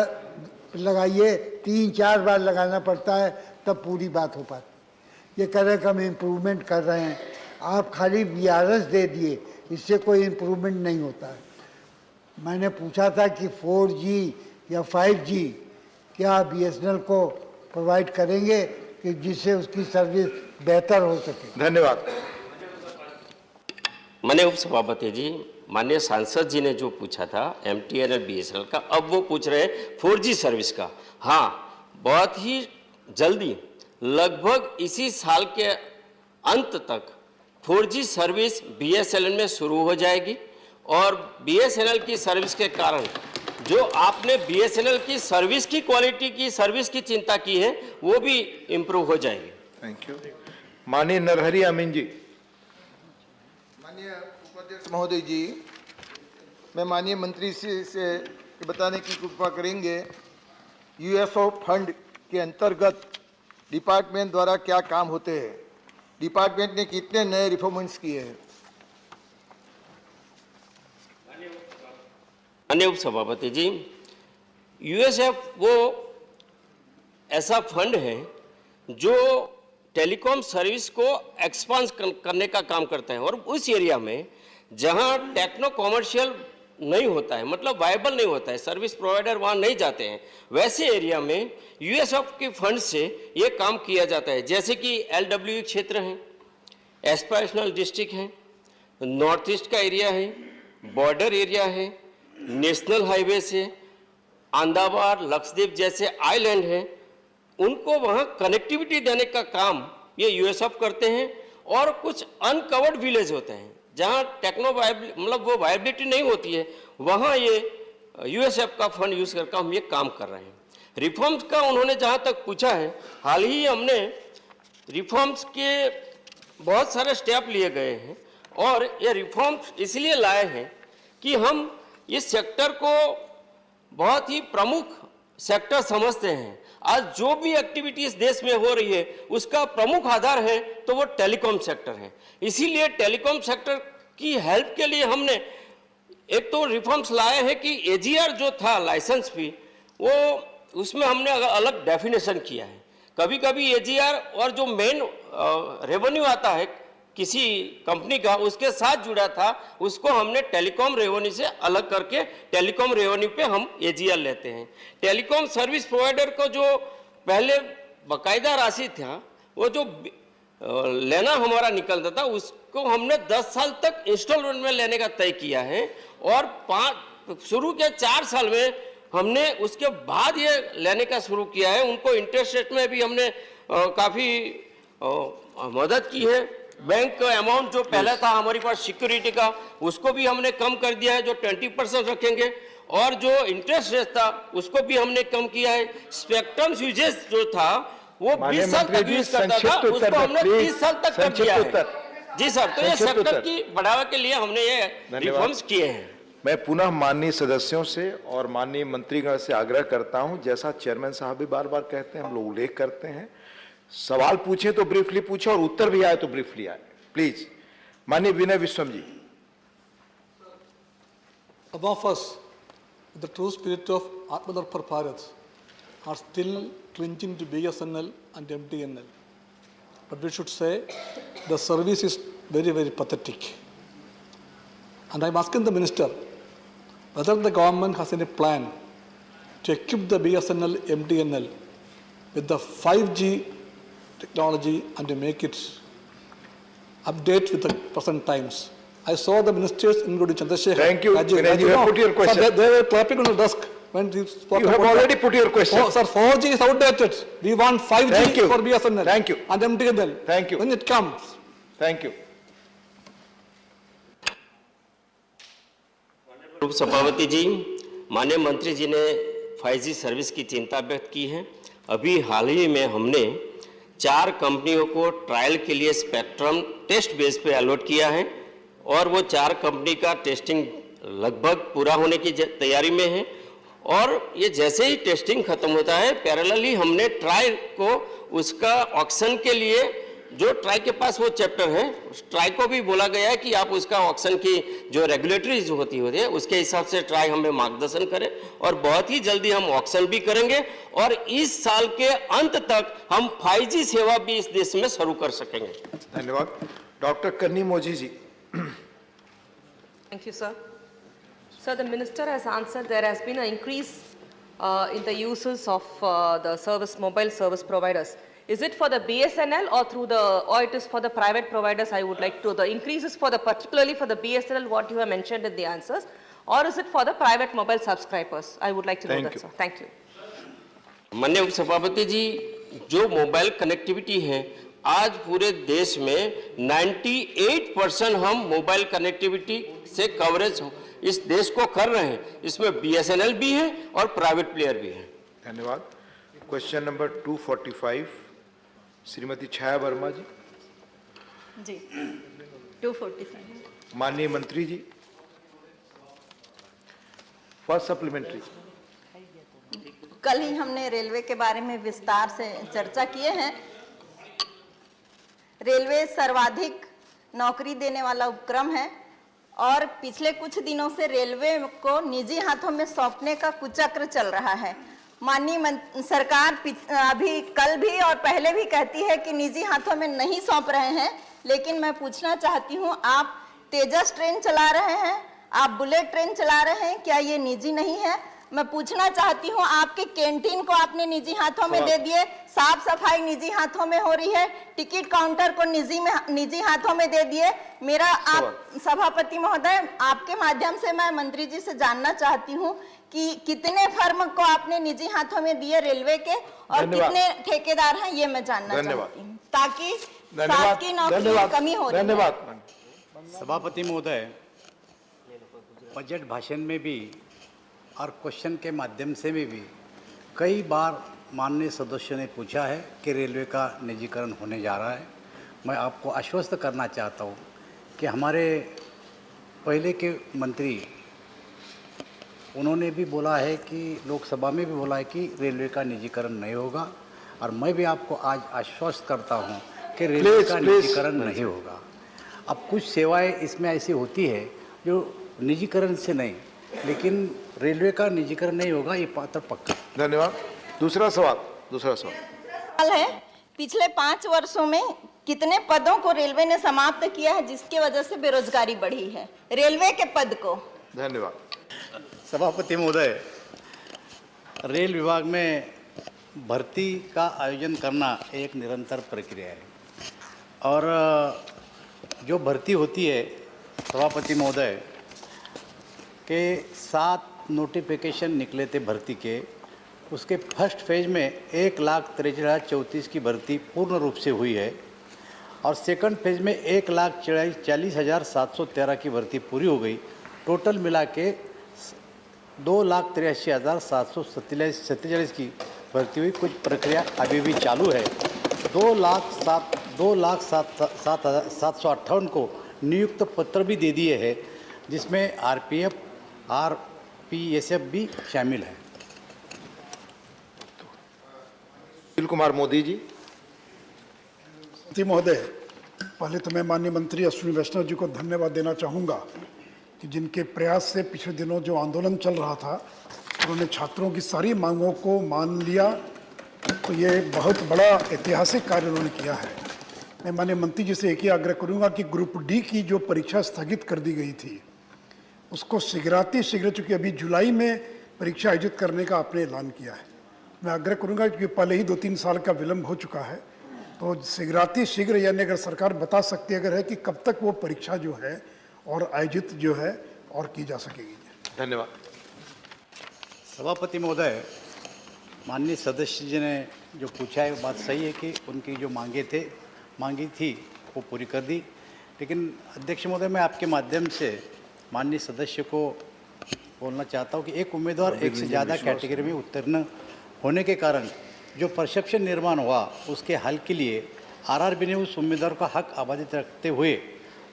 लगाइए, 3-4 बार लगाना पड़ता है तब पूरी बात हो पाती। ये कह रहे कि हम इम्प्रूवमेंट कर रहे हैं, आप खाली VRS दे दिए, इससे कोई इम्प्रूवमेंट नहीं होता है। मैंने पूछा था कि 4G या 5G क्या BSNL को प्रोवाइड करेंगे कि जिससे उसकी सर्विस बेहतर हो सके। धन्यवाद। माननीय उप सभापति जी, माननीय सांसद जी ने जो पूछा था MTNL BSNL का, अब वो पूछ रहे हैं 4G सर्विस का। हाँ, बहुत ही जल्दी लगभग इसी साल के अंत तक 4G सर्विस BSNL में शुरू हो जाएगी, और BSNL की सर्विस के कारण जो आपने BSNL की सर्विस की क्वालिटी की सर्विस की चिंता की है वो भी इम्प्रूव हो जाएगी। Thank you. माननीय नरहरि अमीन जी। माननीय उपाध्यक्ष महोदय जी, मैं माननीय मंत्री से बताने की कृपा करेंगे, USO फंड के अंतर्गत डिपार्टमेंट द्वारा क्या काम होते हैं, डिपार्टमेंट ने कितने नए रिफॉर्मेंट्स किए हैं। माननीय उप सभापति जी, USF वो ऐसा फंड है जो टेलीकॉम सर्विस को एक्सपांड करने का काम करता है, और उस एरिया में जहां टेक्नो कॉमर्शियल नहीं होता है, मतलब वायबल नहीं होता है, सर्विस प्रोवाइडर वहां नहीं जाते हैं, वैसे एरिया में USF के फंड से ये काम किया जाता है। जैसे कि LWE क्षेत्र है, एस्पायरेशनल डिस्ट्रिक्ट है, नॉर्थ ईस्ट का एरिया है, बॉर्डर एरिया है, नेशनल हाईवे से अंदामान लक्षद्वीप जैसे आइलैंड हैं, उनको वहाँ कनेक्टिविटी देने का काम ये USF करते हैं। और कुछ अनकवर्ड विलेज होते हैं जहाँ टेक्नो मतलब वो वायबिलिटी नहीं होती है, वहाँ ये USF का फंड यूज करके हम ये काम कर रहे हैं। रिफॉर्म्स का उन्होंने जहाँ तक पूछा है, हाल ही हमने रिफॉर्म्स के बहुत सारे स्टेप लिए गए हैं, और ये रिफॉर्म्स इसलिए लाए हैं कि हम इस सेक्टर को बहुत ही प्रमुख सेक्टर समझते हैं। आज जो भी एक्टिविटीज देश में हो रही है उसका प्रमुख आधार है तो वो टेलीकॉम सेक्टर है। इसीलिए टेलीकॉम सेक्टर की हेल्प के लिए हमने एक तो रिफॉर्म्स लाए हैं कि एजीआर जो था लाइसेंस फी, वो उसमें हमने अलग डेफिनेशन किया है। कभी कभी एजीआर और जो मेन रेवेन्यू आता है किसी कंपनी का उसके साथ जुड़ा था, उसको हमने टेलीकॉम रेवेन्यू से अलग करके टेलीकॉम रेवेन्यू पे हम एजीआर लेते हैं। टेलीकॉम सर्विस प्रोवाइडर को जो पहले बकायदा राशि था वो जो लेना हमारा निकलता था उसको हमने 10 साल तक इंस्टॉलमेंट में लेने का तय किया है और शुरू के 4 साल में हमने उसके बाद ये लेने का शुरू किया है। उनको इंटरेस्ट रेट में भी हमने काफ़ी मदद की है। बैंक का अमाउंट जो पहले था हमारे पास सिक्योरिटी का उसको भी हमने कम कर दिया है, जो 20% रखेंगे, और जो इंटरेस्ट रेट था उसको भी हमने कम किया है। स्पेक्ट्रम यूजेज जो था वो 20 साल तक यूज करता था, उसको हमने 30 साल तक कर दिया है। जी सर, तो ये सेक्टर की बढ़ावा के लिए हमने ये रिफॉर्म्स किए हैं। मैं पुनः माननीय सदस्यों से और माननीय मंत्रीगण से आग्रह करता हूं, जैसा चेयरमैन साहब भी बार बार कहते हैं, हम लोग उल्लेख करते हैं, सवाल पूछे तो ब्रीफली पूछे और उत्तर भी आए तो ब्रीफली आए। प्लीज माननीय विनय विश्वम जी। Above us, the true spirit of Atmanirbhar Bharat are still clinging to BSNL and MTNL. But we should say the service is very, very pathetic. And I'm asking the minister whether the government has any plan to equip the BSNL, MTNL with the 5G technology and to make it update with the present times. I saw the ministers, including Chandrasekhar. Thank you. As you have put your question. Sir, they were clapping on the desk when he spoke. You have about already that. put your question. Oh, sir, 4G is outdated. We want 5G Thank you. for BSNL. Thank you. And MTNL. Thank you. When it comes. Thank you. रूप सभापति जी, माननीय मंत्री जी ने 5G service की चिंता व्यक्त की है। अभी हाल ही में हमने 4 कंपनियों को ट्रायल के लिए स्पेक्ट्रम टेस्ट बेस पे अलॉट किया है और वो 4 कंपनी का टेस्टिंग लगभग पूरा होने की तैयारी में है। और ये जैसे ही टेस्टिंग खत्म होता है, पैरेलली हमने ट्राई को उसका ऑक्शन के लिए, जो ट्राई के पास वो चैप्टर है, ट्राई को भी बोला गया है कि आप उसका ऑक्शन की जो रेगुलेटरी जो होती है उसके हिसाब से ट्राई हमें मार्गदर्शन करें और बहुत ही जल्दी हम ऑक्शन भी करेंगे और इस साल के अंत तक हम 5G सेवा भी इस देश में शुरू कर सकेंगे। धन्यवाद। डॉक्टर कन्नी मोजी जी। Thank you, sir. Sir, the minister has answered there has been an increase in the uses of the mobile service providers. Is it for the BSNL or it is for the private providers? I would like to, the increase is for particularly for the BSNL, what you have mentioned in the answers, or is it for the private mobile subscribers? I would like to know that, sir. Thank you. माननीय उपसभापति जी, जो mobile connectivity है आज पूरे देश में 98% हम mobile connectivity से कवरेज इस देश को कर रहे हैं। इसमें BSNL भी है और प्राइवेट प्लेयर भी है। धन्यवाद। क्वेश्चन नंबर 245 श्रीमती छाया वर्मा जी। जी 245 माननीय मंत्री जी। First supplementary. कल ही हमने रेलवे के बारे में विस्तार से चर्चा किए हैं। रेलवे सर्वाधिक नौकरी देने वाला उपक्रम है और पिछले कुछ दिनों से रेलवे को निजी हाथों में सौंपने का कुचक्र चल रहा है। माननीय सरकार अभी कल भी और पहले भी कहती है कि निजी हाथों में नहीं सौंप रहे हैं, लेकिन मैं पूछना चाहती हूं, आप तेजस ट्रेन चला रहे हैं, आप बुलेट ट्रेन चला रहे हैं, क्या ये निजी नहीं है? मैं पूछना चाहती हूं, आपके कैंटीन को आपने निजी हाथों में दे दिए, साफ सफाई निजी हाथों में हो रही है, टिकट काउंटर को निजी हाथों में दे दिए। मेरा आप सभापति महोदय, आपके माध्यम से मैं मंत्री जी से जानना चाहती हूं कि कितने फर्म को आपने निजी हाथों में दिए रेलवे के और कितने ठेकेदार हैं, ये मैं जानना चाहती हूँ, ताकि शासकीय नौकरी में कमी हो रही है। सभापति महोदय, बजट भाषण में भी और क्वेश्चन के माध्यम से भी कई बार माननीय सदस्यों ने पूछा है कि रेलवे का निजीकरण होने जा रहा है। मैं आपको आश्वस्त करना चाहता हूँ कि हमारे पहले के मंत्री उन्होंने भी बोला है कि लोकसभा में भी बोला है कि रेलवे का निजीकरण नहीं होगा, और मैं भी आपको आज आश्वस्त करता हूं कि रेलवे का निजीकरण नहीं होगा। अब कुछ सेवाएं इसमें ऐसी होती है जो निजीकरण से नहीं, लेकिन रेलवे का निजीकरण नहीं होगा, ये पात्र पक्का। धन्यवाद। दूसरा सवाल सवाल है, पिछले 5 वर्षों में कितने पदों को रेलवे ने समाप्त किया है जिसकी वजह से बेरोजगारी बढ़ी है, रेलवे के पद को? धन्यवाद। सभापति महोदय, रेल विभाग में भर्ती का आयोजन करना एक निरंतर प्रक्रिया है, और जो भर्ती होती है सभापति महोदय के 7 नोटिफिकेशन निकले थे भर्ती के, उसके फर्स्ट फेज में 1,63,034 की भर्ती पूर्ण रूप से हुई है, और सेकंड फेज में 1,40,713 की भर्ती पूरी हो गई। टोटल मिला के 2,83,747 की भर्ती हुई। कुछ प्रक्रिया अभी भी चालू है। 2,07,758 को नियुक्त पत्र भी दे दिए हैं, जिसमें आरपीएफ, आरपीएसएफ भी शामिल है। सुशील कुमार मोदी जी। महोदय, पहले तो मैं माननीय मंत्री अश्विनी वैष्णव जी को धन्यवाद देना चाहूँगा कि जिनके प्रयास से पिछले दिनों जो आंदोलन चल रहा था, उन्होंने छात्रों की सारी मांगों को मान लिया, तो ये बहुत बड़ा ऐतिहासिक कार्य उन्होंने किया है। मैं माननीय मंत्री जी से एक ही आग्रह करूँगा कि ग्रुप डी की जो परीक्षा स्थगित कर दी गई थी, उसको शीघ्र, चूँकि अभी जुलाई में परीक्षा आयोजित करने का आपने ऐलान किया है, मैं आग्रह करूँगा कि पहले ही 2-3 साल का विलम्ब हो चुका है, तो शीघ्र यानी अगर सरकार बता सकती है अगर है कि कब तक वो परीक्षा जो है और आयोजित जो है और की जा सकेगी। धन्यवाद। सभापति महोदय, माननीय सदस्य जी ने जो पूछा है वो बात सही है कि उनकी जो मांगी थी वो पूरी कर दी, लेकिन अध्यक्ष महोदय, मैं आपके माध्यम से माननीय सदस्य को बोलना चाहता हूँ कि एक उम्मीदवार एक से ज़्यादा कैटेगरी में उत्तीर्ण होने के कारण जो परसेप्शन निर्माण हुआ, उसके हल के लिए आरआरबी ने उस उम्मीदवार का हक आबादित रखते हुए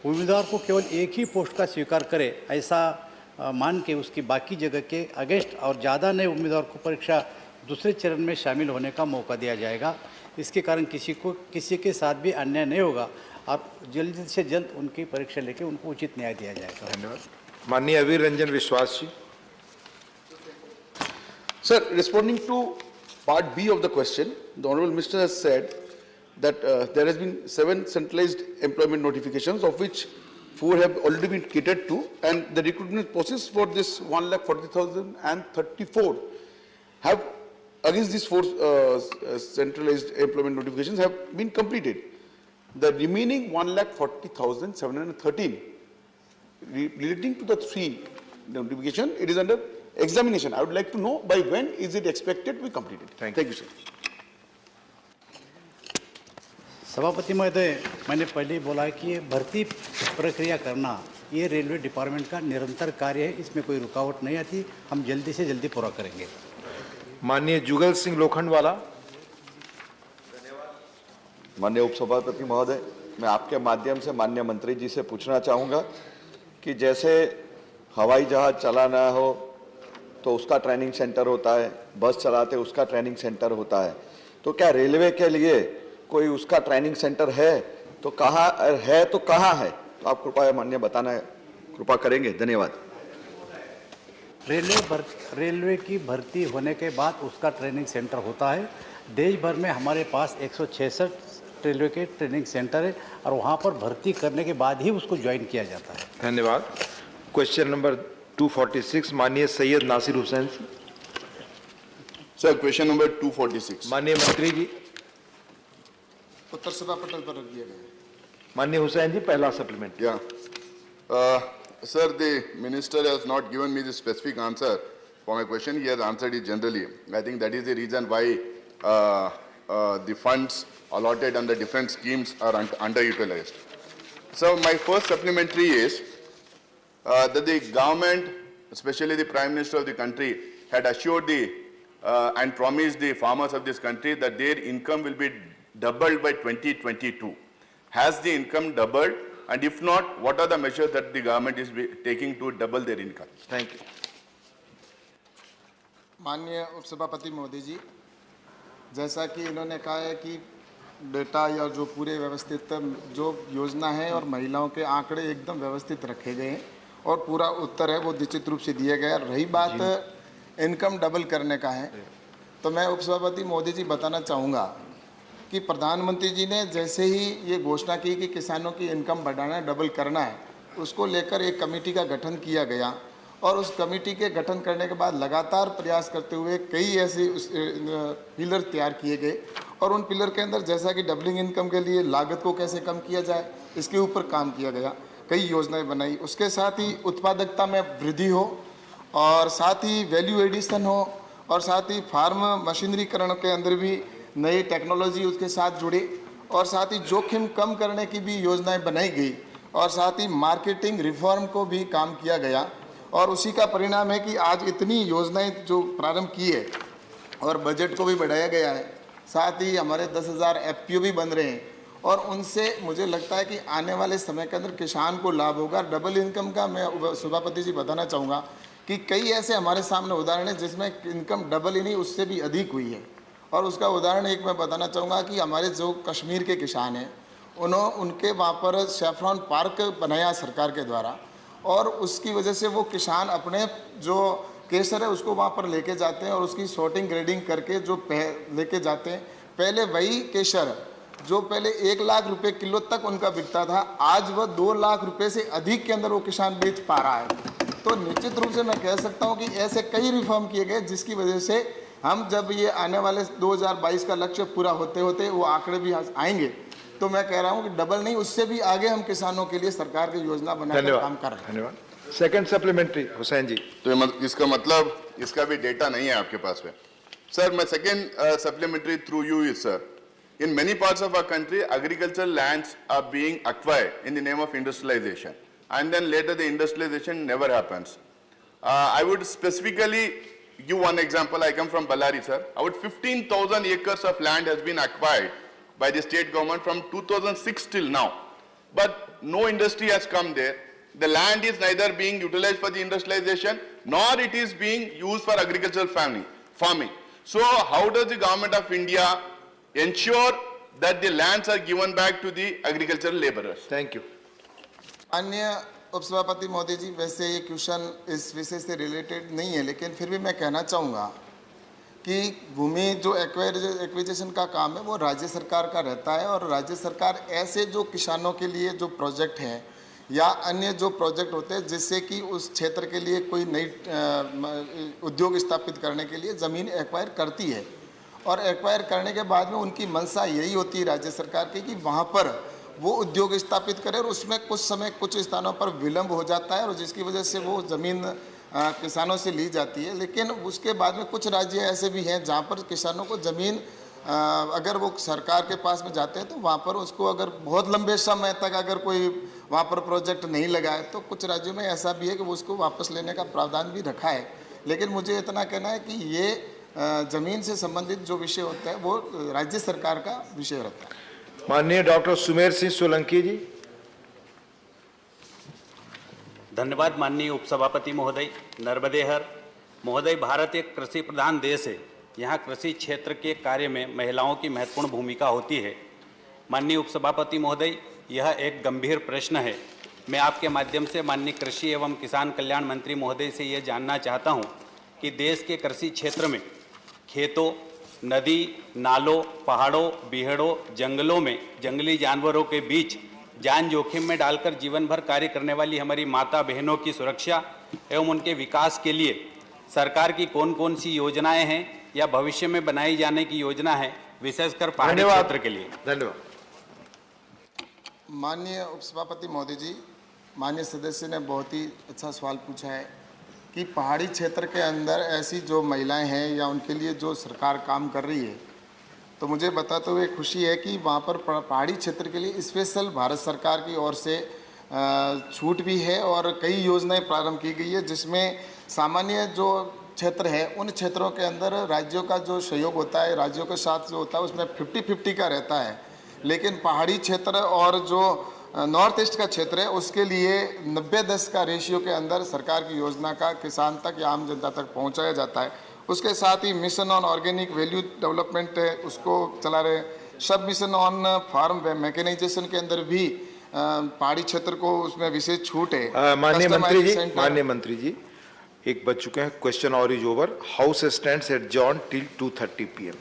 उम्मीदवार को केवल एक ही पोस्ट का स्वीकार करे, ऐसा मान के उसकी बाकी जगह के अगेंस्ट और ज़्यादा नए उम्मीदवार को परीक्षा दूसरे चरण में शामिल होने का मौका दिया जाएगा। इसके कारण किसी के साथ भी अन्याय नहीं होगा और जल्द से जल्द उनकी परीक्षा लेके उनको उचित न्याय दिया जाएगा। धन्यवाद। माननीय अवीर रंजन विश्वास जी। Sir, responding to part B of the question, the Honorable Minister has said that there has been 7 centralized employment notifications, of which 4 have already been catered to, and the recruitment process for this 1,40,034 have, against these 4 centralized employment notifications have been completed. The remaining 1,40,713 relating to the 3 notification, it is under examination. I would like to know by when is it expected to be completed. Thank you, sir. सभापति महोदय, मैंने पहले ही बोला है कि ये भर्ती प्रक्रिया करना ये रेलवे डिपार्टमेंट का निरंतर कार्य है, इसमें कोई रुकावट नहीं आती, हम जल्दी से जल्दी पूरा करेंगे। माननीय जुगल सिंह लोखंडवाला। माननीय उपसभापति महोदय, मैं आपके माध्यम से माननीय मंत्री जी से पूछना चाहूँगा कि जैसे हवाई जहाज चलाना हो तो उसका ट्रेनिंग सेंटर होता है, बस चलाते उसका ट्रेनिंग सेंटर होता है, तो क्या रेलवे के लिए कोई उसका ट्रेनिंग सेंटर है तो कहाँ है, तो आप कृपया माननीय बताना कृपा करेंगे। धन्यवाद। रेलवे की भर्ती होने के बाद उसका ट्रेनिंग सेंटर होता है। देश भर में हमारे पास 166 रेलवे के ट्रेनिंग सेंटर है और वहाँ पर भर्ती करने के बाद ही उसको ज्वाइन किया जाता है। धन्यवाद। क्वेश्चन नंबर 246 माननीय Syed Nasir Hussain. Sir, question number 246। माननीय मंत्री जी। उत्तर सभा पटल पर रख दिया गया। माननीय हुसैन जी, पहला supplement. Sir, the minister has not given me the specific answer for my question. He has answered it generally. I think that is the reason why the funds allotted under different schemes are underutilized. So my first supplementary is that the government, especially the Prime Minister of the country, had assured and promised the farmers of this country that their income will be doubled by 2022. Has the income doubled? And if not, what are the measures that the government is taking to double their income? Thank you. माननीय उपसभापति महोदय जी, जैसा कि इन्होंने कहा है कि data या जो पूरे व्यवस्थित जो योजना है और महिलाओं के आंकड़े एकदम व्यवस्थित रखे गए हैं और पूरा उत्तर है वो निश्चित रूप से दिया गया। रही बात इनकम डबल करने का है, तो मैं उपसभापति महोदय जी बताना चाहूँगा कि प्रधानमंत्री जी ने जैसे ही ये घोषणा की कि किसानों की इनकम बढ़ाना है, डबल करना है, उसको लेकर एक कमेटी का गठन किया गया और उस कमेटी के गठन करने के बाद लगातार प्रयास करते हुए कई ऐसे पिलर तैयार किए गए और उन पिलर के अंदर जैसा कि डबलिंग इनकम के लिए लागत को कैसे कम किया जाए इसके ऊपर काम किया गया, कई योजनाएं बनाई। उसके साथ ही उत्पादकता में वृद्धि हो और साथ ही वैल्यू एडिशन हो और साथ ही फार्म मशीनरीकरण के अंदर भी नई टेक्नोलॉजी उसके साथ जुड़ी और साथ ही जोखिम कम करने की भी योजनाएं बनाई गई और साथ ही मार्केटिंग रिफॉर्म को भी काम किया गया और उसी का परिणाम है कि आज इतनी योजनाएं जो प्रारंभ की है और बजट को भी बढ़ाया गया है। साथ ही हमारे 10,000 FPO भी बन रहे हैं और उनसे मुझे लगता है कि आने वाले समय के अंदर किसान को लाभ होगा। डबल इनकम का मैं सभापति जी बताना चाहूँगा कि कई ऐसे हमारे सामने उदाहरण हैं जिसमें इनकम डबल ही नहीं उससे भी अधिक हुई है और उसका उदाहरण एक मैं बताना चाहूँगा कि हमारे जो कश्मीर के किसान हैं उनके वहाँ पर सैफरॉन पार्क बनाया सरकार के द्वारा और उसकी वजह से वो किसान अपने जो केसर है उसको वहाँ पर लेके जाते हैं और उसकी सॉर्टिंग ग्रेडिंग करके जो लेके जाते हैं। पहले वही केसर जो पहले 1 लाख रुपए किलो तक उनका बिकता था, आज वह 2 लाख रुपए से अधिक के अंदर वो किसान बेच पा रहा है। तो निश्चित रूप से मैं कह सकता हूँ कि ऐसे कई रिफॉर्म किए गए जिसकी वजह से हम जब ये आने वाले 2022 का लक्ष्य पूरा होते होते वो आंकड़े भी आएंगे, तो मैं कह रहा हूँ कि डबल नहीं उससे भी आगे हम किसानों के लिए सरकार की योजना बनाकर काम कर रहे हैं। धन्यवाद। सेकंड सप्लीमेंट्री हुसैन जी। तो इसका मतलब इसका भी डेटा नहीं है आपके पास में सर। मैं second supplementary through you is sir, in many parts of our country agricultural lands are being acquired in the name of industrialization and then later the industrialization never happens. I would specifically give one example. I come from Ballari sir. About 15,000 acres of land has been acquired by the state government from 2006 till now, but no industry has come there. The land is neither being utilized for the industrialization nor it is being used for agricultural farming. So how does the government of India ensure that the lands are given back to the agricultural laborers? Thank you. माननीय उपसभापति महोदय जी, वैसे ये question इस विषय से related नहीं है, लेकिन फिर भी मैं कहना चाहूँगा कि भूमि जो एक्विजिशन का काम है वो राज्य सरकार का रहता है और राज्य सरकार ऐसे जो किसानों के लिए जो प्रोजेक्ट हैं या अन्य जो प्रोजेक्ट होते हैं जिससे कि उस क्षेत्र के लिए कोई नई उद्योग स्थापित करने के लिए ज़मीन एक्वायर करती है और एक्वायर करने के बाद में उनकी मंशा यही होती है राज्य सरकार की कि वहाँ पर वो उद्योग स्थापित करें और उसमें कुछ समय कुछ स्थानों पर विलंब हो जाता है और जिसकी वजह से वो ज़मीन किसानों से ली जाती है। लेकिन उसके बाद में कुछ राज्य ऐसे भी हैं जहाँ पर किसानों को ज़मीन अगर वो सरकार के पास में जाते हैं तो वहाँ पर उसको अगर बहुत लंबे समय तक अगर कोई वहाँ पर प्रोजेक्ट नहीं लगा है तो कुछ राज्यों में ऐसा भी है कि वो उसको वापस लेने का प्रावधान भी रखा है। लेकिन मुझे इतना कहना है कि ये ज़मीन से संबंधित जो विषय होता है वो राज्य सरकार का विषय रहता है। माननीय डॉक्टर सुमेर सिंह सोलंकी जी। धन्यवाद माननीय उपसभापति महोदय। नर्मदे हर महोदय, भारत एक कृषि प्रधान देश है। यहाँ कृषि क्षेत्र के कार्य में महिलाओं की महत्वपूर्ण भूमिका होती है। माननीय उपसभापति महोदय, यह एक गंभीर प्रश्न है। मैं आपके माध्यम से माननीय कृषि एवं किसान कल्याण मंत्री महोदय से यह जानना चाहता हूँ कि देश के कृषि क्षेत्र में खेतों, नदी, नालों, पहाड़ों, बीहड़ों, जंगलों में जंगली जानवरों के बीच जान जोखिम में डालकर जीवन भर कार्य करने वाली हमारी माता बहनों की सुरक्षा एवं उनके विकास के लिए सरकार की कौन कौन सी योजनाएं हैं या भविष्य में बनाई जाने की योजना है, विशेषकर पहाड़ी क्षेत्र के लिए? धन्यवाद। माननीय उपसभापति महोदय जी, माननीय सदस्य ने बहुत ही अच्छा सवाल पूछा है कि पहाड़ी क्षेत्र के अंदर ऐसी जो महिलाएं हैं या उनके लिए जो सरकार काम कर रही है, तो मुझे बताते हुए खुशी है कि वहाँ पर पहाड़ी क्षेत्र के लिए स्पेशल भारत सरकार की ओर से छूट भी है और कई योजनाएं प्रारंभ की गई है, जिसमें सामान्य जो क्षेत्र है उन क्षेत्रों के अंदर राज्यों का जो सहयोग होता है, राज्यों के साथ जो होता है उसमें 50-50 का रहता है। लेकिन पहाड़ी क्षेत्र और जो नॉर्थ ईस्ट का क्षेत्र है उसके लिए 90-10 का रेशियो के अंदर सरकार की योजना का किसान तक या आम जनता तक पहुंचाया जाता है। उसके साथ ही mission on organic value development है उसको चला रहे हैं। सब मिशन ऑन फार्म मैकेनाइजेशन के अंदर भी पहाड़ी क्षेत्र को उसमें विशेष छूट है। माननीय मंत्री जी एक बज चुके हैं, क्वेश्चन और is over, house stands adjourn till 2:30 PM।